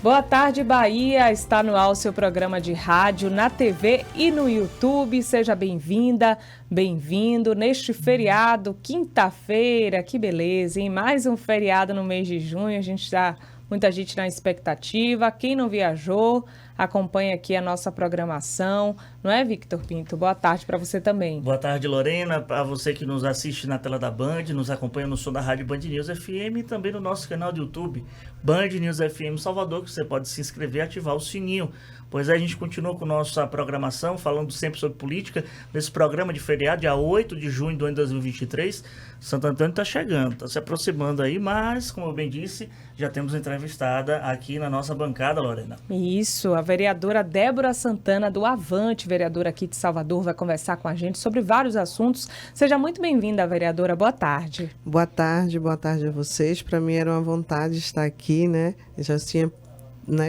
Boa tarde, Bahia. Está no ar o seu programa de rádio, na TV e no YouTube. Seja bem-vinda, bem-vindo neste feriado, quinta-feira. Que beleza, hein? Mais um feriado no mês de junho. A gente está, muita gente na expectativa. Quem não viajou, acompanha aqui a nossa programação. Não é, Victor Pinto? Boa tarde para você também. Boa tarde, Lorena. Para você que nos assiste na tela da Band, nos acompanha no som da rádio Band News FM e também no nosso canal do YouTube, Band News FM Salvador, que você pode se inscrever e ativar o sininho. Pois a gente continua com nossa programação, falando sempre sobre política, nesse programa de feriado, dia 8 de junho do ano de 2023. Santo Antônio está chegando, está se aproximando aí, mas, como eu bem disse, já temos entrevistada aqui na nossa bancada, Lorena. Isso, a vereadora Débora Santana, do Avante, vereadora aqui de Salvador, vai conversar com a gente sobre vários assuntos. Seja muito bem-vinda, vereadora. Boa tarde. Boa tarde a vocês. Para mim era uma vontade estar aqui, né? Eu já tinha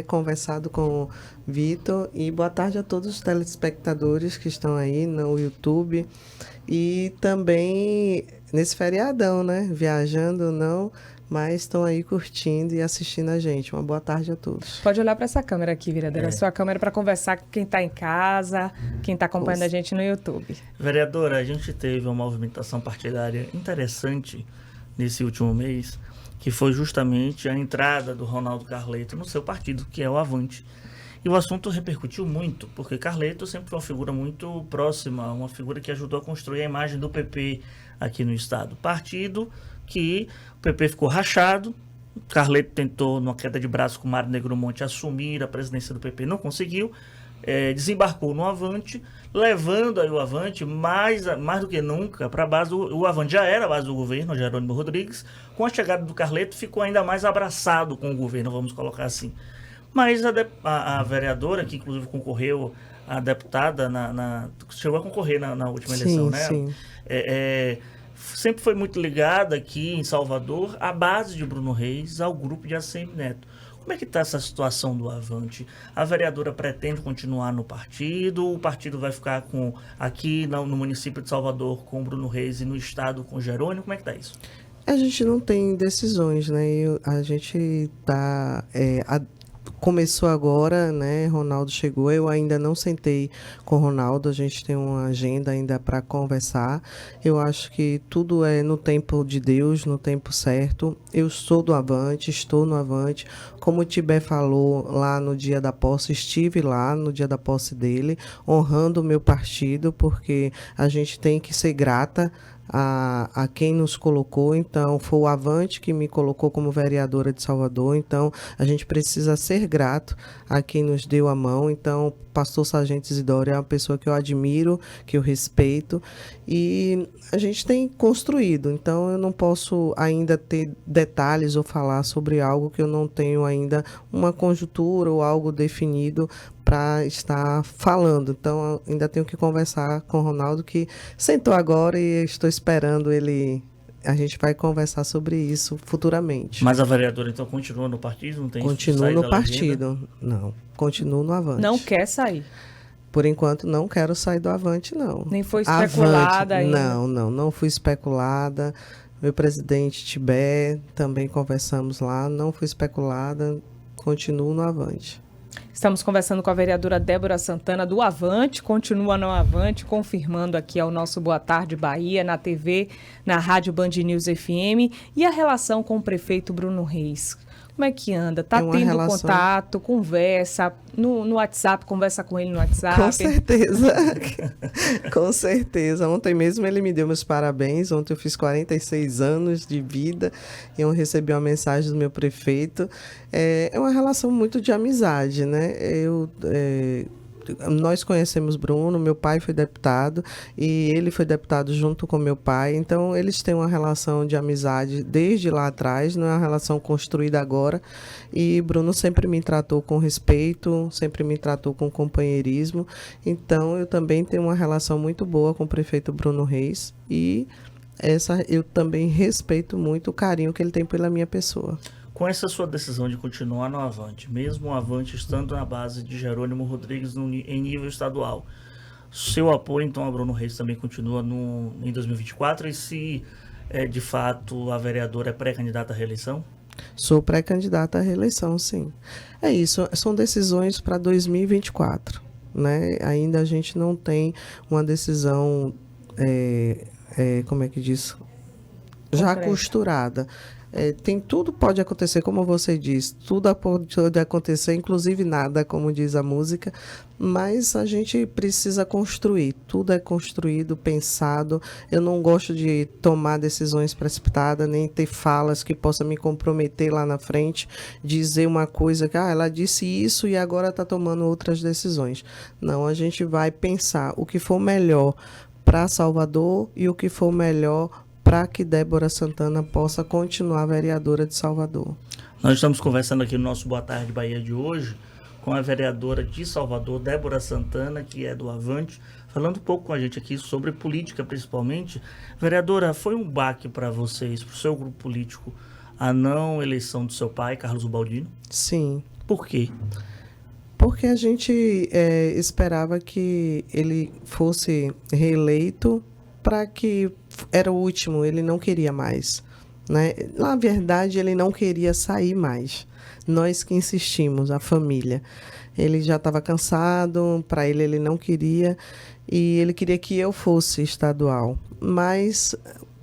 conversado com o Vitor, e boa tarde a todos os telespectadores que estão aí no YouTube e também nesse feriadão, né? Viajando ou não, mas estão aí curtindo e assistindo a gente. Uma boa tarde a todos. Pode olhar para essa câmera aqui, vereadora. Sua câmera para conversar com quem está em casa, quem está acompanhando a gente no YouTube. Vereadora, a gente teve uma movimentação partidária interessante nesse último mês, que foi justamente a entrada do Ronaldo Carleto no seu partido, que é o Avante. E o assunto repercutiu muito, porque Carleto sempre foi uma figura muito próxima, uma figura que ajudou a construir a imagem do PP aqui no estado. Partido que o PP ficou rachado, Carleto tentou, numa queda de braço com o Mário Negromonte, assumir a presidência do PP, não conseguiu, desembarcou no Avante, levando aí o Avante mais do que nunca para a base. O Avante já era a base do governo, Jerônimo Rodrigues. Com a chegada do Carleto, ficou ainda mais abraçado com o governo, vamos colocar assim. Mas a vereadora, que inclusive concorreu, a deputada, chegou a concorrer na última eleição, né? Sim. Sempre foi muito ligada aqui em Salvador à base de Bruno Reis, ao grupo de ACM Neto. Como é que está essa situação do Avante? A vereadora pretende continuar no partido? O partido vai ficar aqui no município de Salvador com Bruno Reis e no estado com Jerônimo? Como é que está isso? A gente não tem decisões, né? A gente está... Começou agora, né? Ronaldo chegou, eu ainda não sentei com o Ronaldo, a gente tem uma agenda ainda para conversar. Eu acho que tudo é no tempo de Deus, no tempo certo. Eu sou do Avante, estou no Avante. Como o Tibé falou lá no dia da posse, estive lá no dia da posse dele, honrando o meu partido, porque a gente tem que ser grata a quem nos colocou. Então foi o Avante que me colocou como vereadora de Salvador, então a gente precisa ser grato a quem nos deu a mão. Então pastor Sargento Isidoro é uma pessoa que eu admiro, que eu respeito, e a gente tem construído. Então eu não posso ainda ter detalhes ou falar sobre algo que eu não tenho ainda uma conjuntura ou algo definido para estar falando. Então ainda tenho que conversar com o Ronaldo, que sentou agora, e estou esperando ele. A gente vai conversar sobre isso futuramente. Mas a vereadora então continua no partido? Não tem Continuo no partido. Não, continuo no Avante. Não quer sair? Por enquanto não quero sair do Avante, não. Nem foi especulada ainda? Não fui especulada. Meu presidente Tibé, também conversamos lá, não fui especulada, continuo no Avante. Estamos conversando com a vereadora Débora Santana, do Avante, continua no Avante, confirmando aqui ao nosso Boa Tarde Bahia, na TV, na rádio Band News FM, e a relação com o prefeito Bruno Reis. Como é que anda? Está tendo contato, conversa, no WhatsApp, conversa com ele no WhatsApp? Com certeza, com certeza. Ontem mesmo ele me deu meus parabéns, ontem eu fiz 46 anos de vida, e eu recebi uma mensagem do meu prefeito. É uma relação muito de amizade, né? Nós conhecemos Bruno, meu pai foi deputado e ele foi deputado junto com meu pai, então eles têm uma relação de amizade desde lá atrás, não é uma relação construída agora, e Bruno sempre me tratou com respeito, sempre me tratou com companheirismo, então eu também tenho uma relação muito boa com o prefeito Bruno Reis, e eu também respeito muito o carinho que ele tem pela minha pessoa. Com essa sua decisão de continuar no Avante, mesmo o Avante estando na base de Jerônimo Rodrigues em nível estadual, seu apoio então a Bruno Reis também continua em 2024, e se de fato a vereadora é pré-candidata à reeleição? Sou pré-candidata à reeleição, sim. É isso, são decisões para 2024, né? Ainda a gente não tem uma decisão, como é que diz? Já Concreta. costurada. Tem tudo pode acontecer, como você diz, tudo pode acontecer, inclusive nada, como diz a música, mas a gente precisa construir, tudo é construído, pensado. Eu não gosto de tomar decisões precipitadas, nem ter falas que possam me comprometer lá na frente, dizer uma coisa que ela disse isso e agora está tomando outras decisões. Não, a gente vai pensar o que for melhor para Salvador e o que for melhor para que Débora Santana possa continuar vereadora de Salvador. Nós estamos conversando aqui no nosso Boa Tarde Bahia de hoje com a vereadora de Salvador, Débora Santana, que é do Avante, falando um pouco com a gente aqui sobre política principalmente. Vereadora, foi um baque para vocês, para o seu grupo político, a não eleição do seu pai, Carlos Ubaldino? Sim. Por quê? Porque a gente esperava que ele fosse reeleito para que era o último, ele não queria mais, né? Na verdade, ele não queria sair mais. Nós que insistimos, a família. Ele já estava cansado, para ele não queria, e ele queria que eu fosse estadual. Mas,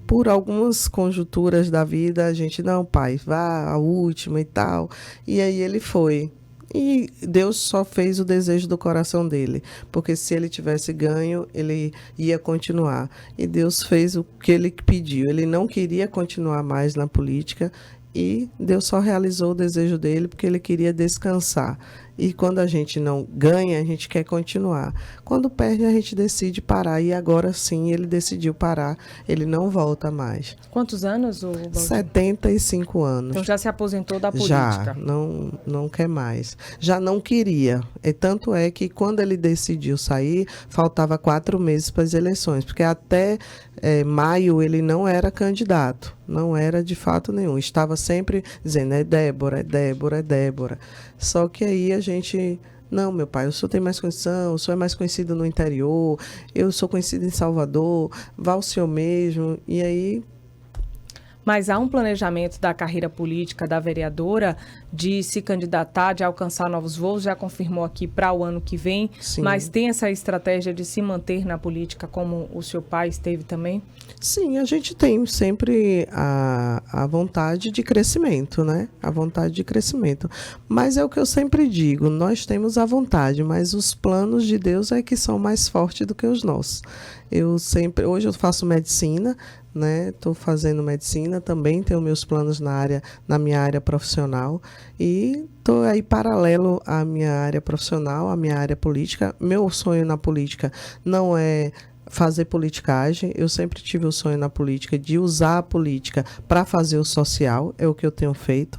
por algumas conjunturas da vida, a gente, não, pai, vá a última e tal. E aí ele foi. E Deus só fez o desejo do coração dele, porque se ele tivesse ganho, ele ia continuar. E Deus fez o que ele pediu. Ele não queria continuar mais na política e Deus só realizou o desejo dele porque ele queria descansar. E quando a gente não ganha, a gente quer continuar. Quando perde, a gente decide parar. E agora sim, ele decidiu parar. Ele não volta mais. Quantos anos, o Ubaldino? 75 anos. Então já se aposentou da política? Já, não quer mais. Já não queria. E tanto é que quando ele decidiu sair, faltava 4 meses para as eleições. Porque até maio ele não era candidato. Não era de fato nenhum. Estava sempre dizendo, é Débora, é Débora, é Débora. Só que aí a gente... Não, meu pai, o senhor tem mais condição, o senhor é mais conhecido no interior, eu sou conhecido em Salvador, vá o senhor mesmo. E aí... Mas há um planejamento da carreira política da vereadora de se candidatar, de alcançar novos voos, já confirmou aqui para o ano que vem, Sim. Mas tem essa estratégia de se manter na política como o seu pai esteve também? Sim, a gente tem sempre a vontade de crescimento, né? A vontade de crescimento. Mas é o que eu sempre digo, nós temos a vontade, mas os planos de Deus é que são mais fortes do que os nossos. Hoje eu faço medicina, né? Estou fazendo medicina, também tenho meus planos na minha área profissional e estou aí paralelo à minha área profissional, à minha área política. Meu sonho na política não é fazer politicagem, eu sempre tive o sonho na política de usar a política para fazer o social, é o que eu tenho feito.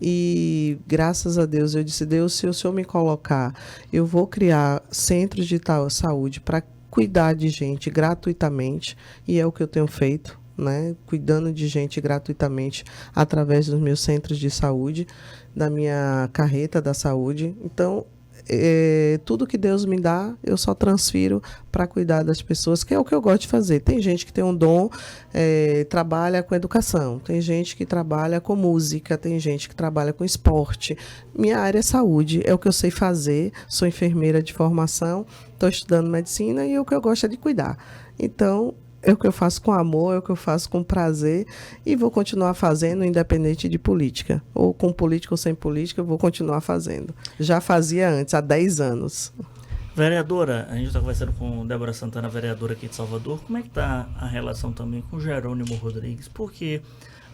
E graças a Deus, eu disse, Deus, se o Senhor me colocar, eu vou criar centros de saúde para cuidar de gente gratuitamente, e é o que eu tenho feito, né? Cuidando de gente gratuitamente através dos meus centros de saúde, da minha carreta da saúde. Então, tudo que Deus me dá, eu só transfiro para cuidar das pessoas, que é o que eu gosto de fazer. Tem gente que tem um dom, trabalha com educação, tem gente que trabalha com música, tem gente que trabalha com esporte. Minha área é saúde, é o que eu sei fazer, sou enfermeira de formação, estou estudando medicina e o que eu gosto é de cuidar. Então, é o que eu faço com amor, é o que eu faço com prazer e vou continuar fazendo independente de política. Ou com política ou sem política, eu vou continuar fazendo. Já fazia antes, há 10 anos. Vereadora, a gente está conversando com Débora Santana, vereadora aqui de Salvador. Como é que está a relação também com Jerônimo Rodrigues? Porque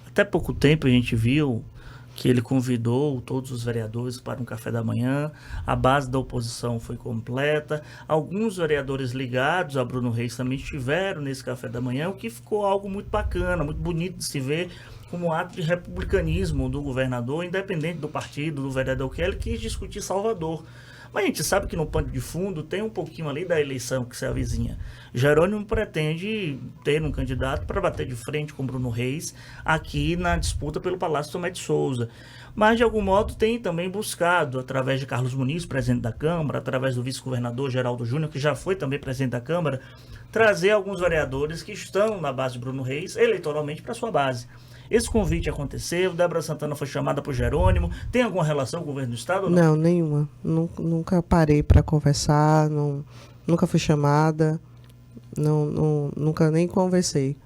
até pouco tempo a gente viu que ele convidou todos os vereadores para um café da manhã, a base da oposição foi completa, alguns vereadores ligados a Bruno Reis também estiveram nesse café da manhã, o que ficou algo muito bacana, muito bonito de se ver, como um ato de republicanismo do governador, independente do partido, do vereador que ele quis discutir Salvador. Mas a gente sabe que no pano de fundo tem um pouquinho ali da eleição que se avizinha. Jerônimo pretende ter um candidato para bater de frente com Bruno Reis aqui na disputa pelo Palácio Tomé de Souza. Mas, de algum modo, tem também buscado, através de Carlos Muniz, presidente da Câmara, através do vice-governador Geraldo Júnior, que já foi também presidente da Câmara, trazer alguns vereadores que estão na base de Bruno Reis eleitoralmente para sua base. Esse convite aconteceu, Débora Santana foi chamada por Jerônimo, tem alguma relação com o governo do estado ou não? Não, nenhuma. Nunca parei para conversar, nunca fui chamada, nunca nem conversei.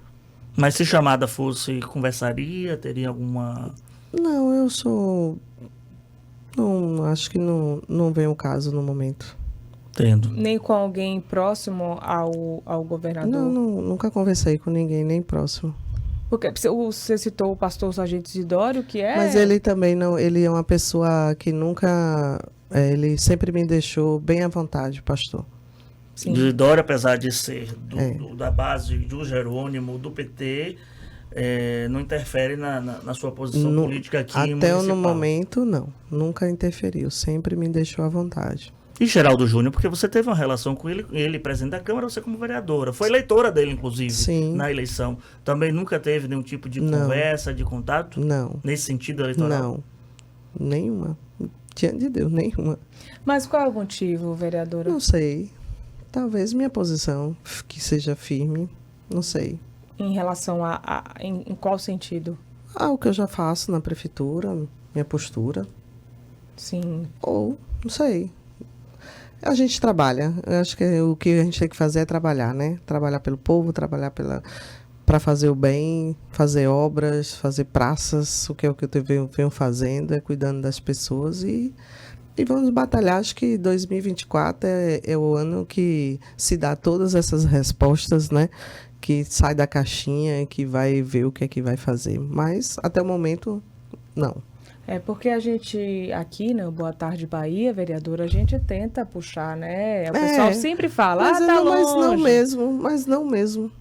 Mas se chamada fosse, conversaria, teria alguma... Não, não, acho que não vem o caso no momento. Entendo. Nem com alguém próximo ao governador? Não, nunca conversei com ninguém, nem próximo. Porque você citou o pastor Sargento Isidório, que é... Mas ele também não, ele é uma pessoa que nunca, ele sempre me deixou bem à vontade, pastor. Sim. Isidório, apesar de ser da base do Jerônimo, do PT, não interfere na sua posição política aqui até municipal. no momento, não. Nunca interferiu, sempre me deixou à vontade. E Geraldo Júnior, porque você teve uma relação com ele presidente da Câmara, você como vereadora. Foi eleitora dele, inclusive, Sim. na eleição. Também nunca teve nenhum tipo de conversa, de contato? Não. Nesse sentido eleitoral? Não. Nenhuma. Diante de Deus, nenhuma. Mas qual é o motivo, vereadora? Não sei. Talvez minha posição que seja firme. Não sei. Em relação em qual sentido? O que eu já faço na prefeitura, minha postura. Sim. Ou, não sei. A gente trabalha. Eu acho que o que a gente tem que fazer é trabalhar, né? Trabalhar pelo povo, trabalhar para fazer o bem, fazer obras, fazer praças. O que eu venho fazendo é cuidando das pessoas e vamos batalhar. Acho que 2024 é o ano que se dá todas essas respostas, né? Que sai da caixinha e que vai ver o que é que vai fazer. Mas, até o momento, não. É porque a gente, aqui no Boa Tarde Bahia, vereadora, a gente tenta puxar, né? O pessoal sempre fala, tá longe. Mas não mesmo.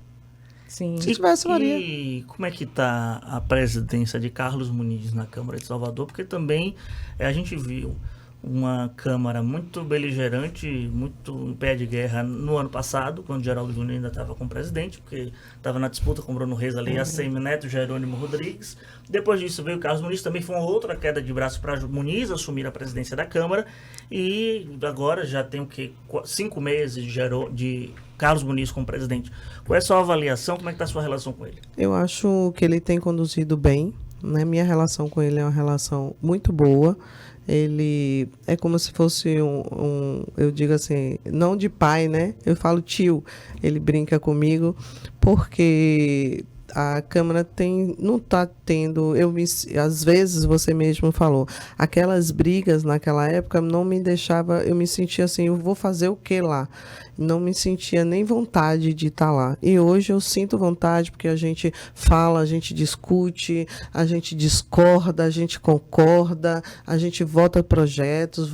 Sim. Se tivesse, varia. E como é que está a presidência de Carlos Muniz na Câmara de Salvador? Porque também a gente viu uma Câmara muito beligerante, muito em pé de guerra no ano passado, quando Geraldo Júnior ainda estava como presidente, porque estava na disputa com Bruno Reis ali, ACM Neto, Jerônimo Rodrigues. Depois disso veio o Carlos Muniz, também foi uma outra queda de braço para Muniz assumir a presidência da Câmara. E agora já tem 5 meses de Carlos Muniz como presidente. Qual é a sua avaliação? Como é que está a sua relação com ele? Eu acho que ele tem conduzido bem, né? Minha relação com ele é uma relação muito boa. Ele é como se fosse eu digo assim, não de pai, né? Eu falo tio. Ele brinca comigo porque a Câmara não está tendo, às vezes você mesmo falou, aquelas brigas naquela época não me deixava, eu me sentia assim, eu vou fazer o que lá? Não me sentia nem vontade de estar lá. E hoje eu sinto vontade porque a gente fala, a gente discute, a gente discorda, a gente concorda, a gente vota projetos,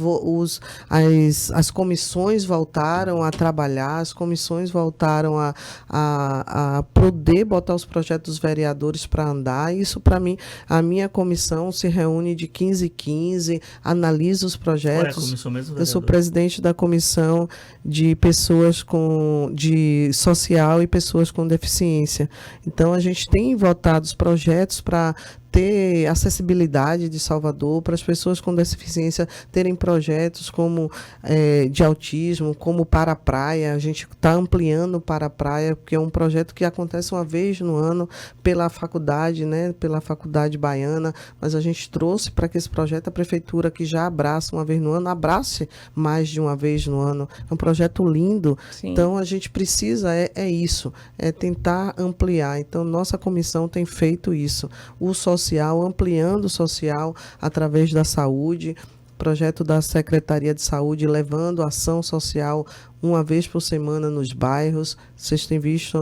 as comissões voltaram a trabalhar, as comissões voltaram a poder botar os projetos dos vereadores para andar. Isso, para mim, a minha comissão se reúne de 15 em 15, analisa os projetos. Qual é a comissão mesmo, vereador? Eu sou presidente da comissão de pessoas de social e pessoas com deficiência. Então, a gente tem votado os projetos para ter acessibilidade de Salvador, para as pessoas com deficiência terem projetos como de autismo, como para a praia. A gente está ampliando para a praia, porque é um projeto que acontece uma vez no ano pela faculdade, né, pela faculdade baiana, mas a gente trouxe para que esse projeto, a prefeitura que já abraça uma vez no ano, abrace mais de uma vez no ano. É um projeto lindo. Sim. Então, a gente precisa, isso, tentar ampliar. Então, nossa comissão tem feito isso. O social, ampliando o social através da saúde, projeto da Secretaria de Saúde levando ação social uma vez por semana nos bairros. Vocês têm visto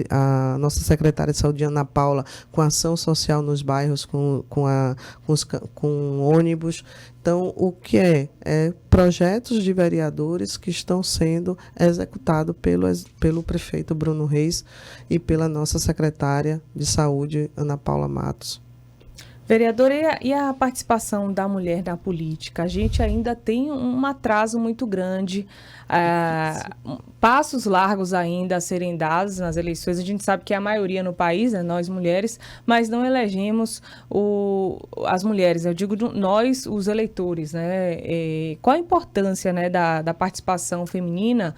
a nossa secretária de Saúde, Ana Paula, com ação social nos bairros, com ônibus. Então, o que é projetos de vereadores que estão sendo executados pelo prefeito Bruno Reis e pela nossa secretária de Saúde, Ana Paula Matos. Vereadora, e a participação da mulher na política? A gente ainda tem um atraso muito grande, passos largos ainda a serem dados nas eleições. A gente sabe que a maioria no país, né, nós mulheres, mas não elegemos as mulheres, eu digo nós, os eleitores, né? Qual a importância, né, da participação feminina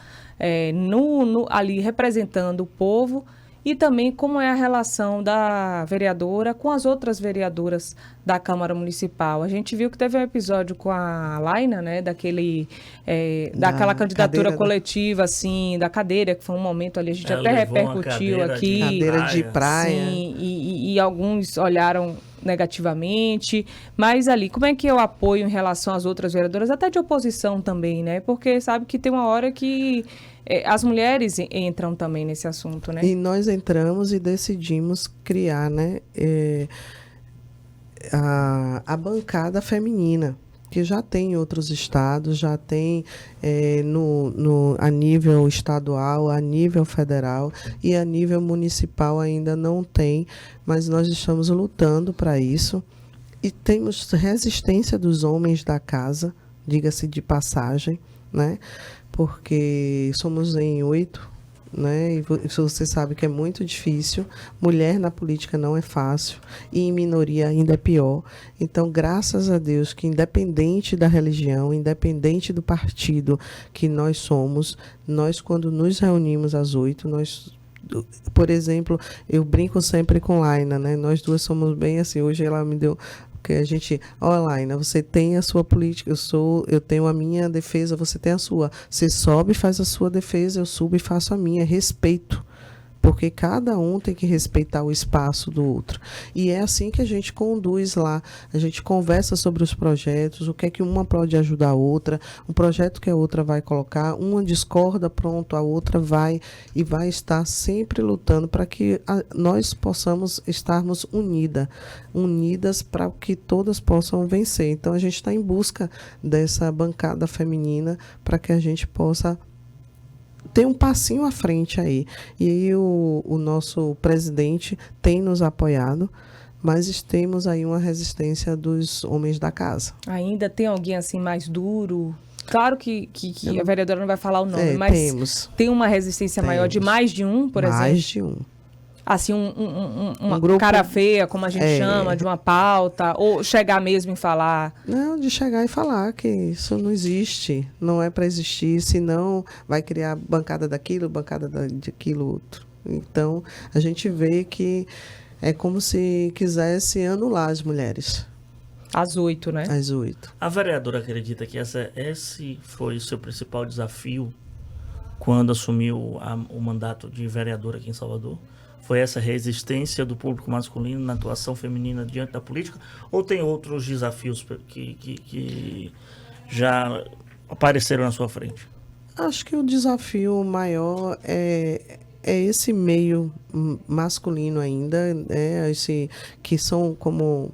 ali representando o povo e também como é a relação da vereadora com as outras vereadoras da Câmara Municipal. A gente viu que teve um episódio com a Laina, né, daquela candidatura coletiva, assim, da cadeira, que foi um momento ali, a gente até repercutiu aqui. Cadeira de praia. Sim, e alguns olharam negativamente, mas ali, como é que é o apoio em relação às outras vereadoras, até de oposição também, né? Porque sabe que tem uma hora que as mulheres entram também nesse assunto, né? E nós entramos e decidimos criar, né, a bancada feminina, que já tem em outros estados, já tem a nível estadual, a nível federal e a nível municipal ainda não tem, mas nós estamos lutando para isso. E temos resistência dos homens da casa, diga-se de passagem, né? Porque somos em 8, né? E você sabe que é muito difícil. Mulher na política não é fácil e em minoria ainda é pior. Então, graças a Deus que independente da religião, independente do partido que nós somos, nós quando nos reunimos às 8, por exemplo, eu brinco sempre com Laina, né? Nós duas somos bem assim. Hoje ela me deu... Porque a gente, Laina, você tem a sua política, eu tenho a minha defesa, você tem a sua. Você sobe e faz a sua defesa, eu subo e faço a minha. Respeito. Porque cada um tem que respeitar o espaço do outro. E é assim que a gente conduz lá. A gente conversa sobre os projetos, o que é que uma pode ajudar a outra, um projeto que a outra vai colocar, uma discorda, pronto, a outra vai e vai estar sempre lutando para que nós possamos estarmos unidas para que todas possam vencer. Então, a gente está em busca dessa bancada feminina para que a gente possa tem um passinho à frente aí. E aí o nosso presidente tem nos apoiado, mas temos aí uma resistência dos homens da casa. Ainda tem alguém assim mais duro? Claro que a vereadora não vai falar o nome, mas tem uma resistência maior de mais de um, por exemplo? Mais de um. Assim, uma grupo, cara feia, como a gente chama, de uma pauta, ou chegar mesmo e falar? Não, de chegar e falar que isso não existe, não é para existir, senão vai criar bancada daquilo, bancada daquilo outro. Então, a gente vê que é como se quisesse anular as mulheres. Às 8, né? Às 8. A vereadora acredita que esse foi o seu principal desafio quando assumiu o mandato de vereadora aqui em Salvador? Foi essa resistência do público masculino na atuação feminina diante da política? Ou tem outros desafios que já apareceram na sua frente? Acho que o desafio maior é esse meio masculino ainda, que são como...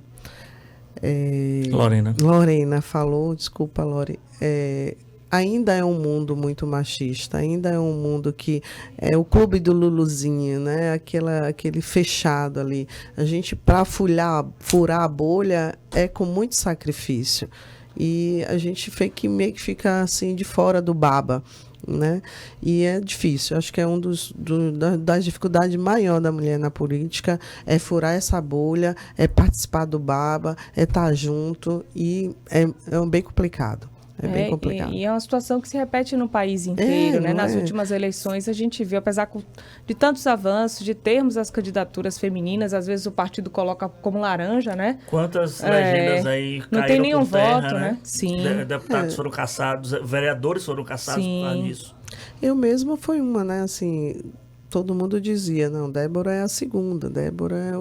Lorena falou, desculpa, Lore. Ainda é um mundo muito machista, ainda é um mundo que é o clube do Luluzinho, né? Aquele fechado ali. A gente, para furar a bolha, é com muito sacrifício. E a gente meio que fica assim de fora do baba, né? E é difícil. Acho que é das dificuldades maiores da mulher na política, é furar essa bolha, é participar do baba, é estar junto, e é bem complicado. É bem complicado. E é uma situação que se repete no país inteiro, né? Nas últimas eleições a gente viu, apesar de tantos avanços, de termos as candidaturas femininas, às vezes o partido coloca como laranja, né? Quantas legendas aí caíram não tem nenhum por terra, voto, né? Sim. Deputados foram caçados, vereadores foram caçados por causa disso. Eu mesma fui uma, né? Assim, todo mundo dizia, não, Débora é a segunda, Débora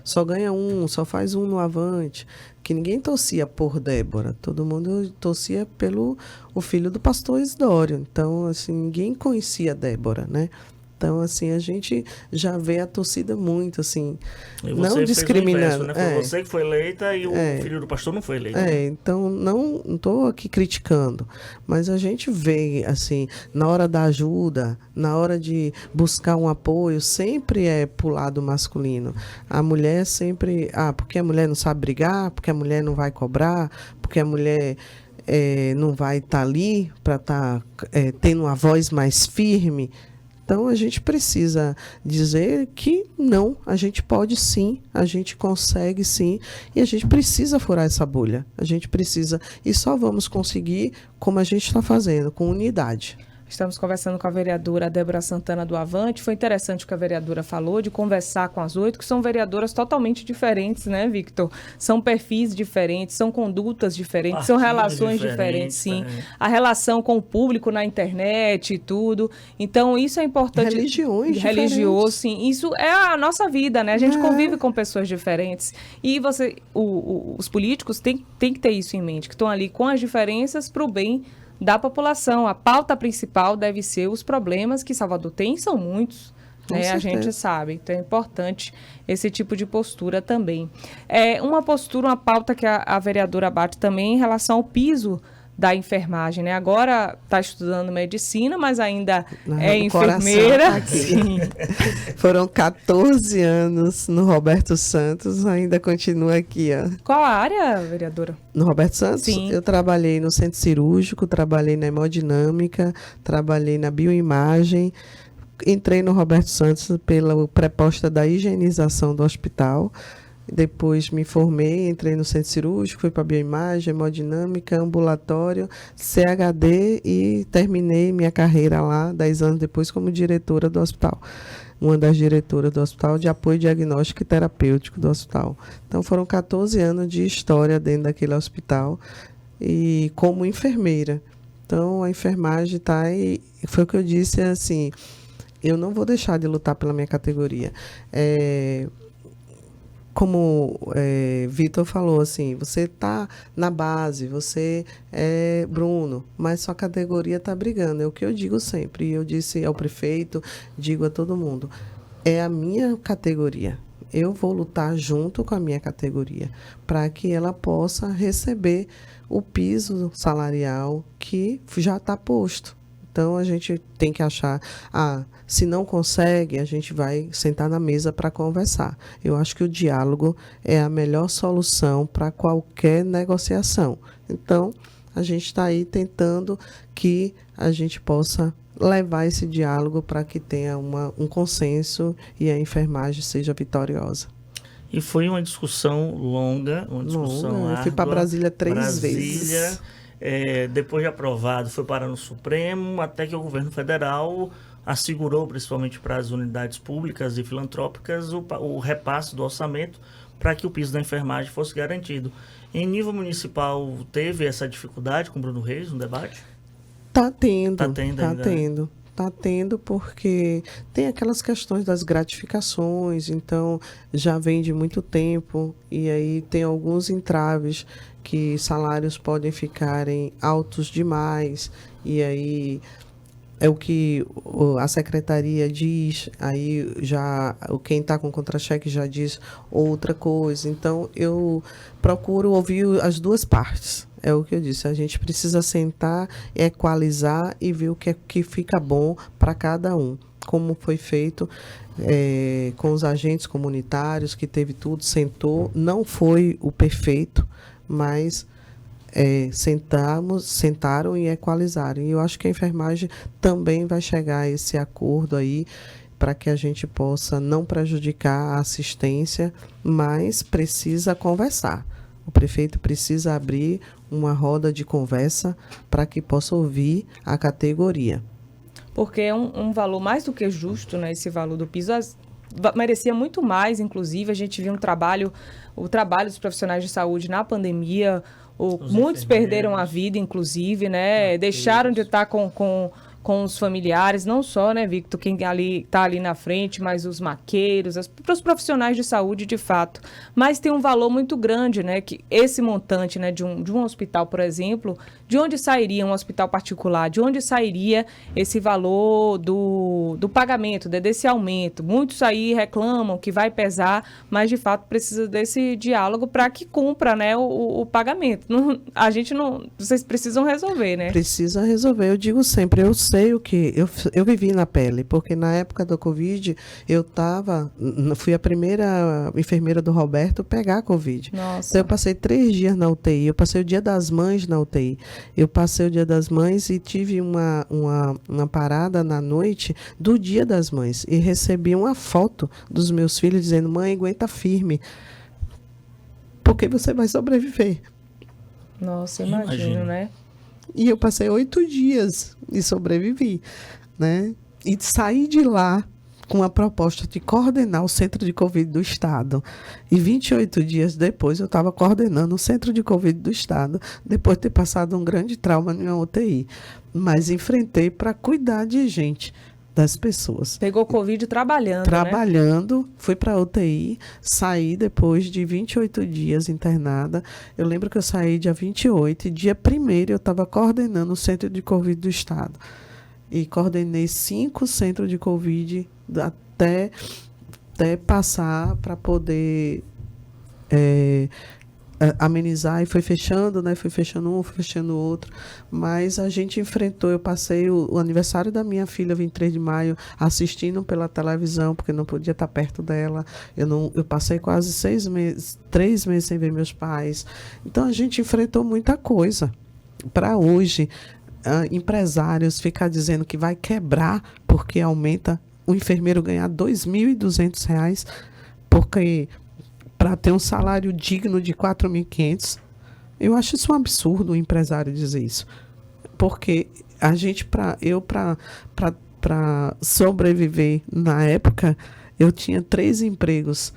só ganha só faz um no Avante. Que ninguém torcia por Débora, todo mundo torcia pelo o filho do pastor Isidório. Então, assim, ninguém conhecia Débora, né? Então, assim, a gente já vê a torcida muito, assim, não discriminando. Né? Foi você que foi eleita e o filho do pastor não foi eleito. Então, não estou aqui criticando, mas a gente vê, assim, na hora da ajuda, na hora de buscar um apoio, sempre é pro lado masculino. A mulher sempre, porque a mulher não sabe brigar, porque a mulher não vai cobrar, porque a mulher... não vai estar ali para estar tendo uma voz mais firme. Então, a gente precisa dizer que não, a gente pode sim, a gente consegue sim, e a gente precisa furar essa bolha. A gente precisa, e só vamos conseguir como a gente está fazendo, com unidade. A Estamos conversando com a vereadora Débora Santana do Avante. Foi interessante o que a vereadora falou, de conversar com as 8, que são vereadoras totalmente diferentes, né, Victor? São perfis diferentes, são condutas diferentes, são relações diferentes, sim. A relação com o público na internet e tudo. Então, isso é importante. Religiões religioso, sim. Isso é a nossa vida, né? A gente convive com pessoas diferentes. E os políticos têm que ter isso em mente, que estão ali com as diferenças para o bem da população. A pauta principal deve ser os problemas que Salvador tem, são muitos, né? A gente sabe. Então é importante esse tipo de postura também. Uma pauta que a vereadora bate também em relação ao piso da enfermagem, né? Agora está estudando medicina, mas ainda é enfermeira. Tá sim. Foram 14 anos no Roberto Santos, ainda continua aqui, ó. Qual a área, vereadora? No Roberto Santos? Sim. Eu trabalhei no centro cirúrgico, trabalhei na hemodinâmica, trabalhei na bioimagem. Entrei no Roberto Santos pela proposta da higienização do hospital. Depois me formei, entrei no centro cirúrgico, fui para bioimagem, hemodinâmica, ambulatório, CHD e terminei minha carreira lá 10 anos depois como diretora do hospital. Uma das diretoras do hospital de apoio diagnóstico e terapêutico do hospital. Então foram 14 anos de história dentro daquele hospital e como enfermeira. Então a enfermagem está aí, foi o que eu disse assim, eu não vou deixar de lutar pela minha categoria. Como Vitor falou, assim, você está na base, você é Bruno, mas sua categoria está brigando. É o que eu digo sempre. E eu disse ao prefeito, digo a todo mundo, é a minha categoria. Eu vou lutar junto com a minha categoria para que ela possa receber o piso salarial que já está posto. Então, a gente tem que achar, se não consegue, a gente vai sentar na mesa para conversar. Eu acho que o diálogo é a melhor solução para qualquer negociação. Então, a gente está aí tentando que a gente possa levar esse diálogo para que tenha um consenso e a enfermagem seja vitoriosa. E foi uma discussão longa, uma discussão árdua. Eu fui para Brasília 3 vezes. Depois de aprovado, foi parar no Supremo, até que o governo federal assegurou, principalmente para as unidades públicas e filantrópicas, o repasse do orçamento para que o piso da enfermagem fosse garantido. Em nível municipal, teve essa dificuldade com Bruno Reis no debate? Está tendo, porque tem aquelas questões das gratificações, então já vem de muito tempo, e aí tem alguns entraves que salários podem ficarem altos demais, e aí é o que a secretaria diz, aí já quem está com contra-cheque já diz outra coisa. Então, eu procuro ouvir as duas partes. É o que eu disse, a gente precisa sentar, equalizar e ver o que fica bom para cada um. Como foi feito com os agentes comunitários, que teve tudo, sentou, não foi o perfeito, mas sentaram e equalizaram. E eu acho que a enfermagem também vai chegar a esse acordo aí, para que a gente possa não prejudicar a assistência, mas precisa conversar. O prefeito precisa abrir uma roda de conversa para que possa ouvir a categoria. Porque é um valor mais do que justo, né? Esse valor do piso merecia muito mais, inclusive. A gente viu o trabalho dos profissionais de saúde na pandemia. Muitos perderam a vida, inclusive, né? Deixaram de estar com os familiares, não só, né, Victor, quem está ali na frente, mas os maqueiros, os profissionais de saúde, de fato. Mas tem um valor muito grande, né, que esse montante, né, de um hospital, por exemplo, de onde sairia um hospital particular? De onde sairia esse valor do pagamento, desse aumento? Muitos aí reclamam que vai pesar, mas, de fato, precisa desse diálogo para que cumpra, né, o pagamento. Vocês precisam resolver, né? Precisa resolver. Eu digo sempre, eu sei o que eu vivi na pele, porque na época da Covid fui a primeira enfermeira do Roberto pegar a Covid. Nossa. Então eu passei 3 dias na UTI, eu passei o Dia das Mães na UTI, eu passei o Dia das Mães e tive uma parada na noite do Dia das Mães e recebi uma foto dos meus filhos dizendo: mãe, aguenta firme, porque você vai sobreviver. Nossa, imagino, né? E eu passei 8 dias e sobrevivi, né? E saí de lá com a proposta de coordenar o Centro de Covid do Estado. E 28 dias depois, eu estava coordenando o Centro de Covid do Estado, depois de ter passado um grande trauma em uma UTI. Mas enfrentei para cuidar de gente, das pessoas. Pegou Covid trabalhando, Trabalhando, fui para a UTI, saí depois de 28 dias internada. Eu lembro que eu saí dia 28 e dia 1º eu estava coordenando o Centro de Covid do Estado. E coordenei 5 centros de Covid até passar para poder amenizar, e foi fechando, né? Foi fechando um, foi fechando o outro. Mas a gente enfrentou, eu passei o aniversário da minha filha, 23 de maio, assistindo pela televisão, porque não podia estar perto dela. Eu passei quase 3 meses sem ver meus pais. Então a gente enfrentou muita coisa. Para hoje, empresários ficar dizendo que vai quebrar porque aumenta o enfermeiro ganhar R$ 2.200, porque para ter um salário digno de 4.500, eu acho isso um absurdo o empresário dizer isso, porque a gente para sobreviver na época eu tinha 3 empregos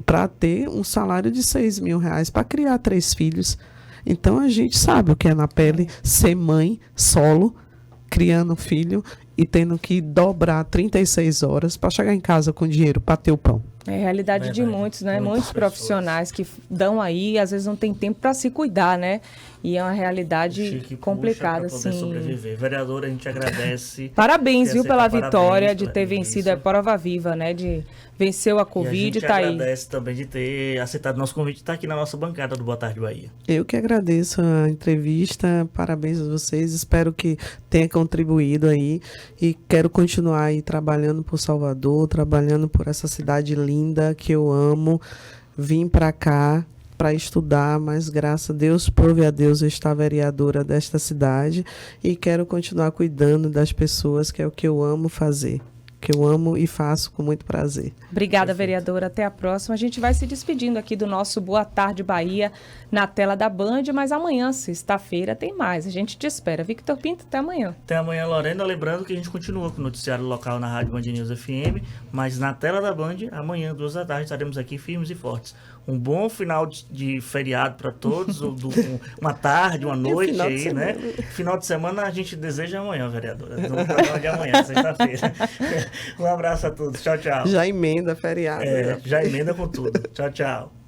para ter um salário de R$ 6.000 para criar 3 filhos. Então, a gente sabe o que é na pele ser mãe solo, criando filho e tendo que dobrar 36 horas para chegar em casa com dinheiro para ter o pão. É a realidade de muitos, né? Muitos profissionais que dão aí, às vezes não tem tempo para se cuidar, né? E é uma realidade complicada, assim. Sobreviver. Vereadora, a gente agradece. Parabéns, viu, pela vitória de ter vencido a prova viva, né? De venceu a Covid, tá aí. A gente agradece também de ter aceitado nosso convite e estar aqui na nossa bancada do Boa Tarde Bahia. Eu que agradeço a entrevista, parabéns a vocês, espero que tenha contribuído aí e quero continuar aí trabalhando por Salvador, trabalhando por essa cidade linda que eu amo. Vim para cá para estudar, mas graças a Deus, prove a Deus, eu estou vereadora desta cidade e quero continuar cuidando das pessoas, que é o que eu amo fazer, que eu amo e faço com muito prazer. Obrigada, vereadora. Até a próxima. A gente vai se despedindo aqui do nosso Boa Tarde Bahia na tela da Band, mas amanhã, sexta-feira, tem mais. A gente te espera. Victor Pinto, até amanhã. Até amanhã, Lorena. Lembrando que a gente continua com o noticiário local na Rádio Band News FM, mas na tela da Band, amanhã, 2 da tarde, estaremos aqui firmes e fortes. Um bom final de feriado para todos, uma tarde, uma noite aí, né? Final de semana a gente deseja amanhã, vereadora. No programa de amanhã, sexta-feira. Um abraço a todos. Tchau, tchau. Já emenda feriado. Já emenda com tudo. Tchau, tchau.